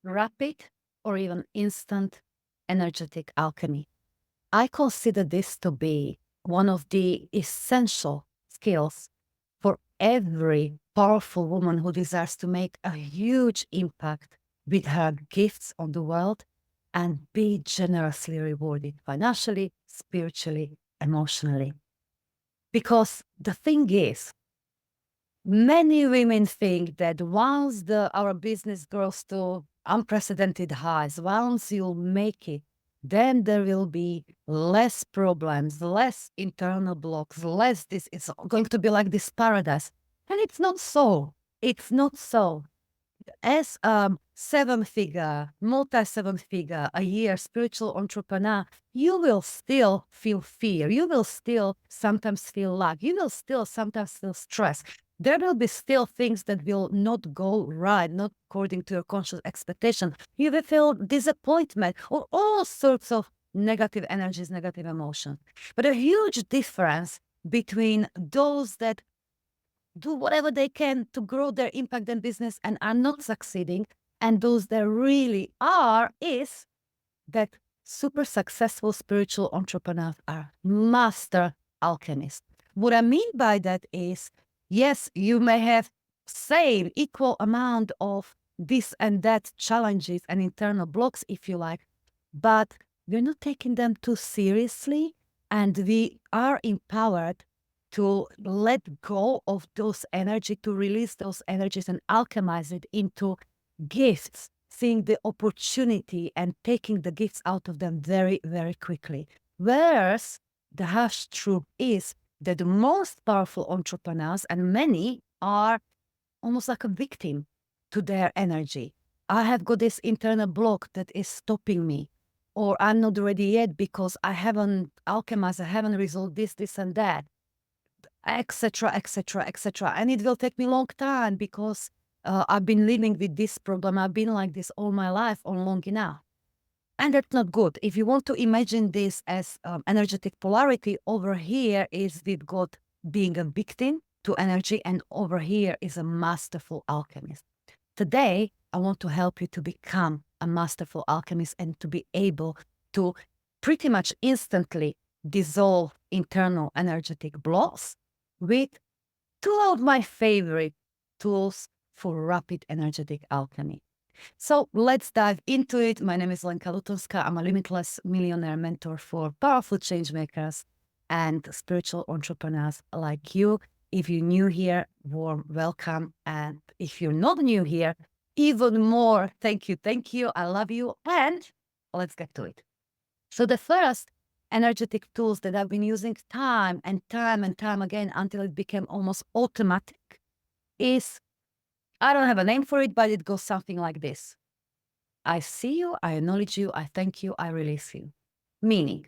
rapid or even instant energetic alchemy. I consider this to be one of the essential skills for every powerful woman who desires to make a huge impact with her gifts on the world and be generously rewarded financially, spiritually, emotionally. Because the thing is, many women think that once our business grows to unprecedented highs, once you'll make it, then there will be less problems, less internal blocks, less this. It's going to be like this paradise. And it's not so. It's not so. As a seven-figure, multi-seven-figure a year spiritual entrepreneur, you will still feel fear. You will still sometimes feel lack. You will still sometimes feel stress. There will be still things that will not go right, not according to your conscious expectation. You will feel disappointment or all sorts of negative energies, negative emotions. But a huge difference between those that do whatever they can to grow their impact and business and are not succeeding, and those that really are, is that super successful spiritual entrepreneurs are master alchemists. What I mean by that is, yes, you may have same equal amount of this and that challenges and internal blocks, if you like, but we're not taking them too seriously, and we are empowered to let go of those energy, to release those energies and alchemize it into gifts, seeing the opportunity and taking the gifts out of them very, very quickly. Whereas the harsh truth is that the most powerful entrepreneurs, and many, are almost like a victim to their energy. I have got this internal block that is stopping me, or I'm not ready yet because I haven't alchemized, I haven't resolved this and that, etc., etc., etc. And it will take me a long time because I've been living with this problem. I've been like this all my life or long enough. And that's not good. If you want to imagine this as energetic polarity, over here is we've got being a victim to energy, and over here is a masterful alchemist. Today, I want to help you to become a masterful alchemist and to be able to pretty much instantly dissolve internal energetic blocks with two of my favorite tools for rapid energetic alchemy. So let's dive into it. My name is Lenka Lutonska. I'm a limitless millionaire mentor for powerful change makers and spiritual entrepreneurs like you. If you're new here, warm welcome. And if you're not new here, even more, thank you, thank you. I love you. And let's get to it. So the first energetic tools that I've been using time and time again until it became almost automatic is, I don't have a name for it, but it goes something like this. I see you, I acknowledge you, I thank you, I release you. Meaning,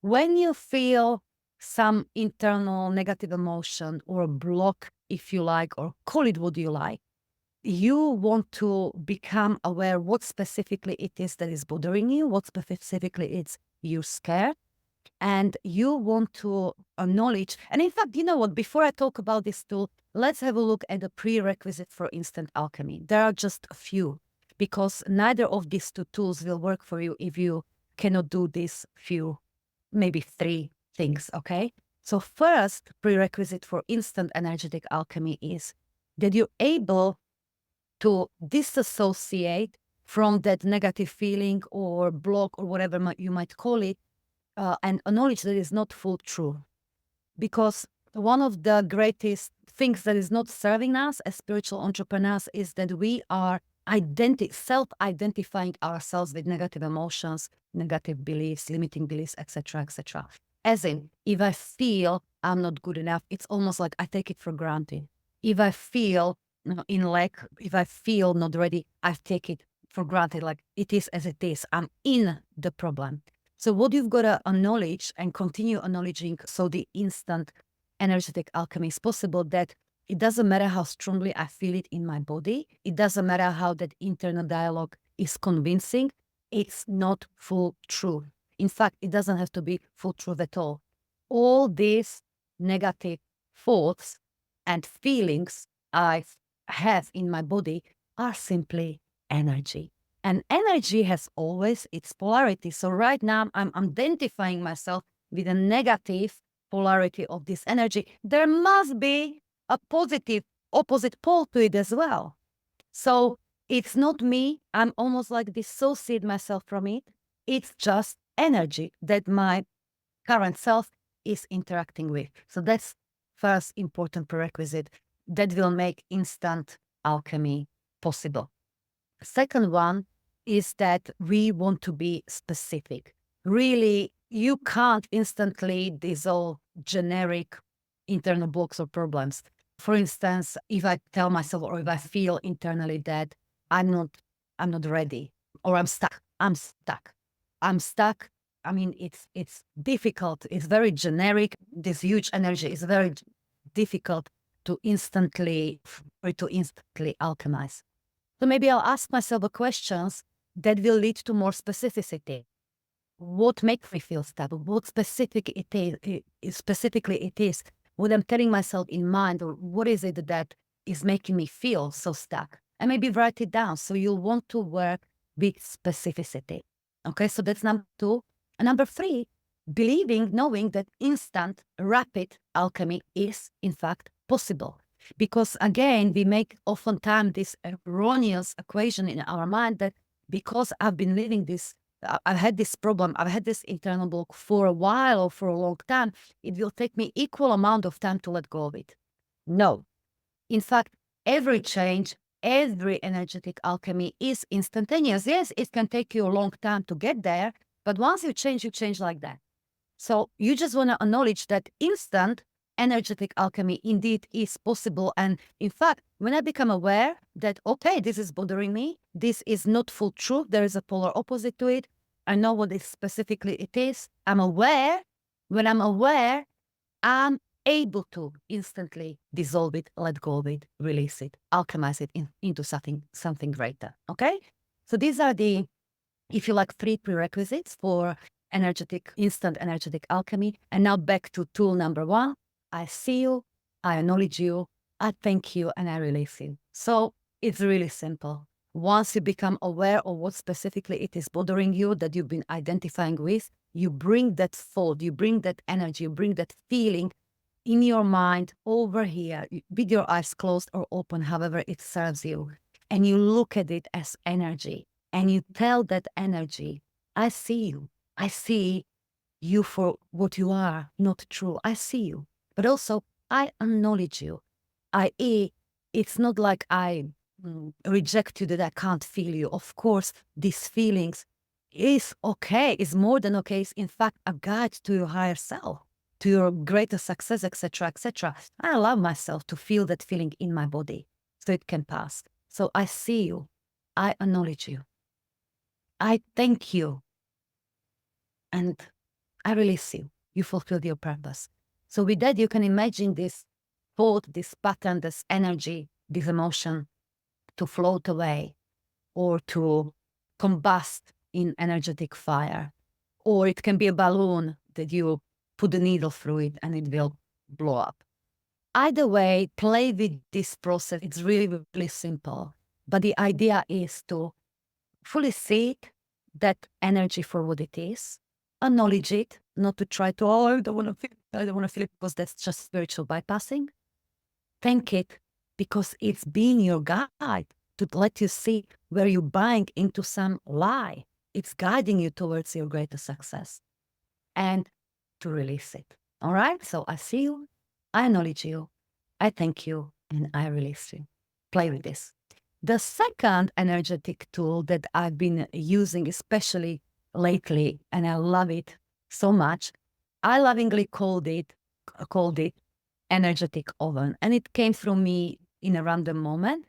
when you feel some internal negative emotion or block, if you like, or call it what you like, you want to become aware what specifically it is that is bothering you, what specifically it's you're scared, and you want to acknowledge. And in fact, you know what, before I talk about this tool, let's have a look at the prerequisite for instant alchemy. There are just a few, because neither of these two tools will work for you if you cannot do these few, maybe three things, okay? So first prerequisite for instant energetic alchemy is that you're able to disassociate from that negative feeling or block or whatever you might call it, and acknowledge that it's not full truth. Because one of the greatest things that is not serving us as spiritual entrepreneurs is that we are self-identifying ourselves with negative emotions, negative beliefs, limiting beliefs, etc., etc. As in, if I feel I'm not good enough, it's almost like I take it for granted. If I feel in lack, if I feel not ready, I take it for granted, like it is as it is. I'm in the problem. So what you've got to acknowledge and continue acknowledging, so the instant energetic alchemy is possible, that it doesn't matter how strongly I feel it in my body. It doesn't matter how that internal dialogue is convincing. It's not full truth. In fact, it doesn't have to be full truth at all. All these negative thoughts and feelings I have in my body are simply energy. And energy has always its polarity. So right now I'm identifying myself with a negative polarity of this energy. There must be a positive opposite pole to it as well. So it's not me. I'm almost like dissociate myself from it. It's just energy that my current self is interacting with. So that's first important prerequisite that will make instant alchemy possible. Second one is that we want to be specific. Really, you can't instantly dissolve generic internal blocks or problems. For instance, if I tell myself or if I feel internally that I'm not ready or I'm stuck. I mean, it's difficult. It's very generic. This huge energy is very difficult to instantly alchemize. So maybe I'll ask myself the questions that will lead to more specificity. What makes me feel stable? What specifically it is? What I'm telling myself in mind, or what is it that is making me feel so stuck? And maybe write it down. So you'll want to work with specificity. Okay, so that's number two. And number three, knowing that instant, rapid alchemy is in fact possible. Because again, we make oftentimes this erroneous equation in our mind that because I've been living this, I've had this problem, I've had this internal block for a while or for a long time, it will take me equal amount of time to let go of it. No. In fact, every change, every energetic alchemy is instantaneous. Yes, it can take you a long time to get there, but once you change like that. So you just want to acknowledge that instant energetic alchemy indeed is possible. And in fact, when I become aware that, okay, this is bothering me, this is not full truth, there is a polar opposite to it, I know what specifically it is, I'm aware. When I'm aware, I'm able to instantly dissolve it, let go of it, release it, alchemize it into something greater. Okay? So these are the, if you like, 3 prerequisites for instant energetic alchemy. And now back to tool number 1. I see you, I acknowledge you, I thank you, and I release you. So it's really simple. Once you become aware of what specifically it is bothering you that you've been identifying with, you bring that thought, you bring that energy, you bring that feeling in your mind over here with your eyes closed or open, however it serves you. And you look at it as energy and you tell that energy, I see you. I see you for what you are, not true. I see you. But also, I acknowledge you. I.e., it's not like I reject you, that I can't feel you. Of course, these feelings is okay, is more than okay. It's in fact a guide to your higher self, to your greater success, etc., etc. I allow myself to feel that feeling in my body so it can pass. So I see you. I acknowledge you. I thank you. And I release you. You fulfilled your purpose. So with that, you can imagine this thought, this pattern, this energy, this emotion to float away or to combust in energetic fire. Or it can be a balloon that you put the needle through it and it will blow up. Either way, play with this process. It's really, really simple. But the idea is to fully see it, that energy for what it is, acknowledge it, not to try to, I don't want to feel it, because that's just spiritual bypassing. Thank it because it's being your guide to let you see where you're buying into some lie. It's guiding you towards your greater success, and to release it. All right? So I see you, I acknowledge you, I thank you, and I release you. Play with this. The second energetic tool that I've been using, especially lately, and I love it so much, I lovingly called it energetic oven. And it came from me in a random moment.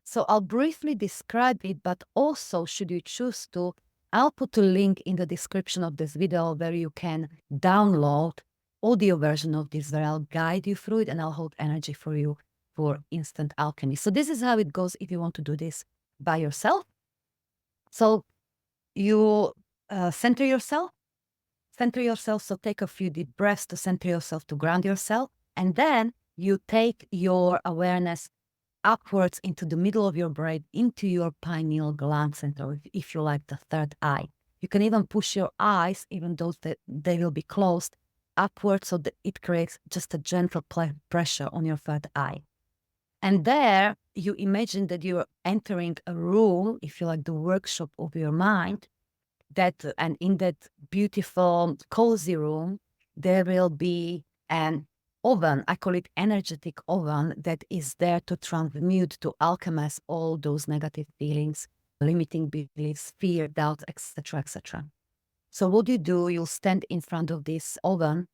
So I'll briefly describe it, but also, should you choose to, I'll put a link in the description of this video where you can download audio version of this, where I'll guide you through it and I'll hold energy for you for instant alchemy. So this is how it goes if you want to do this by yourself. So you center yourself. So take a few deep breaths to center yourself, to ground yourself. And then you take your awareness upwards into the middle of your brain, into your pineal gland center, if you like, the third eye. You can even push your eyes, even though they will be closed, upwards so that it creates just a gentle pressure on your third eye. And there you imagine that you're entering a room, if you like, the workshop of your mind, and in that beautiful, cozy room, there will be an oven. I call it energetic oven, that is there to transmute, to alchemize all those negative feelings, limiting beliefs, fear, doubts, etc., etc. So what you do, you'll stand in front of this oven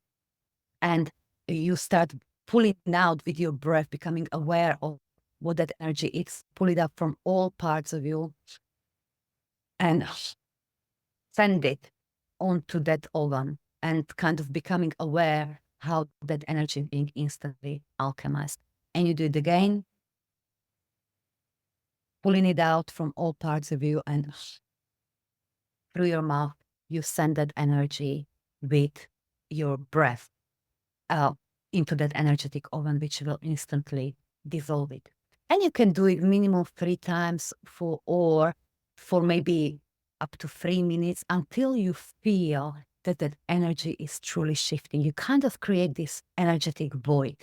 and you start pulling out with your breath, becoming aware of what that energy is. Pull it up from all parts of you and send it onto that oven, and kind of becoming aware how that energy is being instantly alchemized. And you do it again, pulling it out from all parts of you, and through your mouth, you send that energy with your breath into that energetic oven, which will instantly dissolve it. And you can do it minimum 3 times or for maybe up to 3 minutes, until you feel that that energy is truly shifting. You kind of create this energetic void.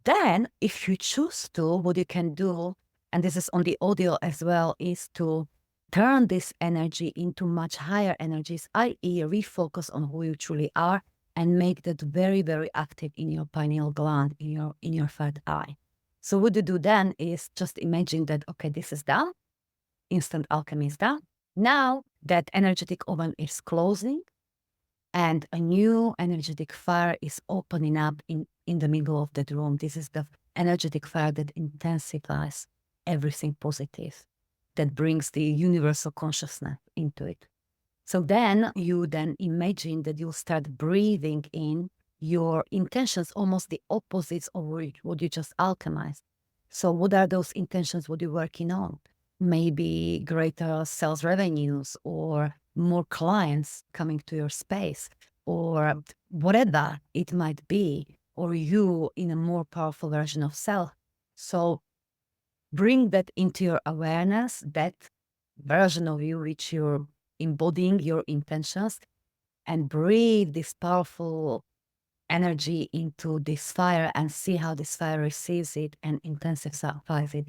Then, if you choose to, what you can do, and this is on the audio as well, is to turn this energy into much higher energies, i.e. refocus on who you truly are, and make that very, very active in your pineal gland, in your third eye. So what you do then is just imagine that, okay, this is done. Instant alchemy is done. Now that energetic oven is closing and a new energetic fire is opening up in the middle of that room. This is the energetic fire that intensifies everything positive, that brings the universal consciousness into it. So then you imagine that you'll start breathing in your intentions, almost the opposites of what you just alchemized. So what are those intentions? What you're working on? Maybe greater sales revenues, or more clients coming to your space, or whatever it might be, or you in a more powerful version of self. So bring that into your awareness, that version of you which you're embodying your intentions, and breathe this powerful energy into this fire, and see how this fire receives it and intensifies it,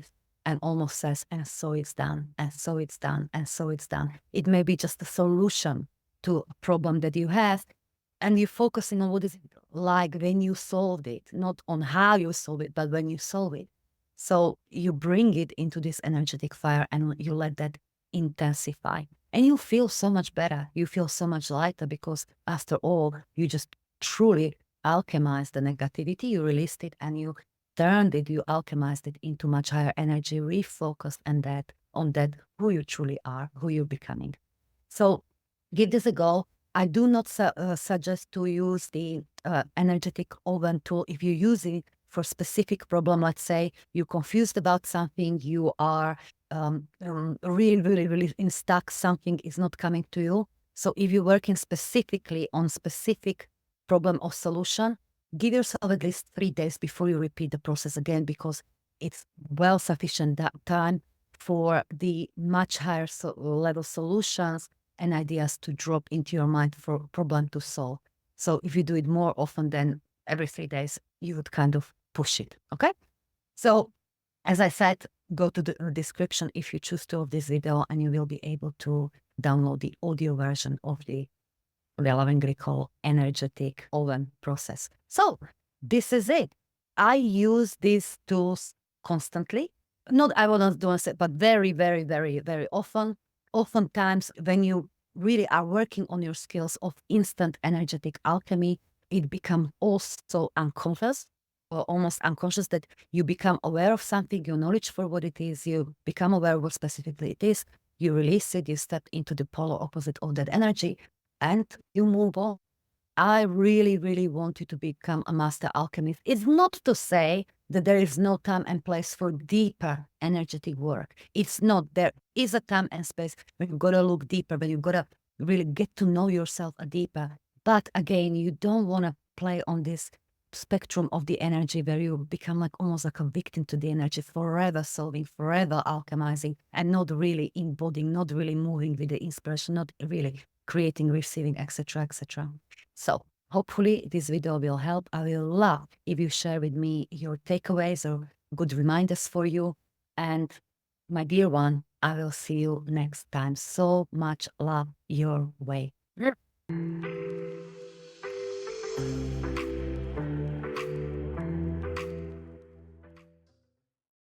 and almost says, and so it's done, and so it's done, and so it's done. It may be just a solution to a problem that you have, and you're focusing on what is it like when you solved it, not on how you solve it, but when you solve it. So you bring it into this energetic fire and you let that intensify. And you feel so much better. You feel so much lighter, because after all, you just truly alchemized the negativity, you released it, and you turned it, you alchemized it into much higher energy, refocused on that who you truly are, who you're becoming. So give this a go. I do not suggest to use the energetic oven tool if you're using for specific problem. Let's say you're confused about something, you are really stuck, something is not coming to you. So if you're working specifically on specific problem or solution, give yourself at least 3 days before you repeat the process again, because it's well sufficient that time for the much higher level solutions and ideas to drop into your mind for a problem to solve. So if you do it more often than every 3 days, you would kind of push it, okay? So as I said, go to the description if you choose to of this video, and you will be able to download the audio version of the lovingly called energetic oven process. So this is it. I use these tools constantly. Not I wouldn't do it, but very often. Oftentimes when you really are working on your skills of instant energetic alchemy, it becomes also unconscious, or almost unconscious, that you become aware of something, you knowledge for what it is, you become aware of what specifically it is, you release it, you step into the polar opposite of that energy, and you move on. I really want you to become a master alchemist. It's not to say that there is no time and place for deeper energetic work. It's not. There is a time and space when you've got to look deeper, when you've got to really get to know yourself deeper. But again, you don't want to play on this spectrum of the energy where you become like almost like a victim to the energy, forever solving, forever alchemizing, and not really embodying, not really moving with the inspiration, not really creating, receiving, etc., etc. So hopefully this video will help. I will love if you share with me your takeaways or good reminders for you. And my dear one, I will see you next time. So much love your way.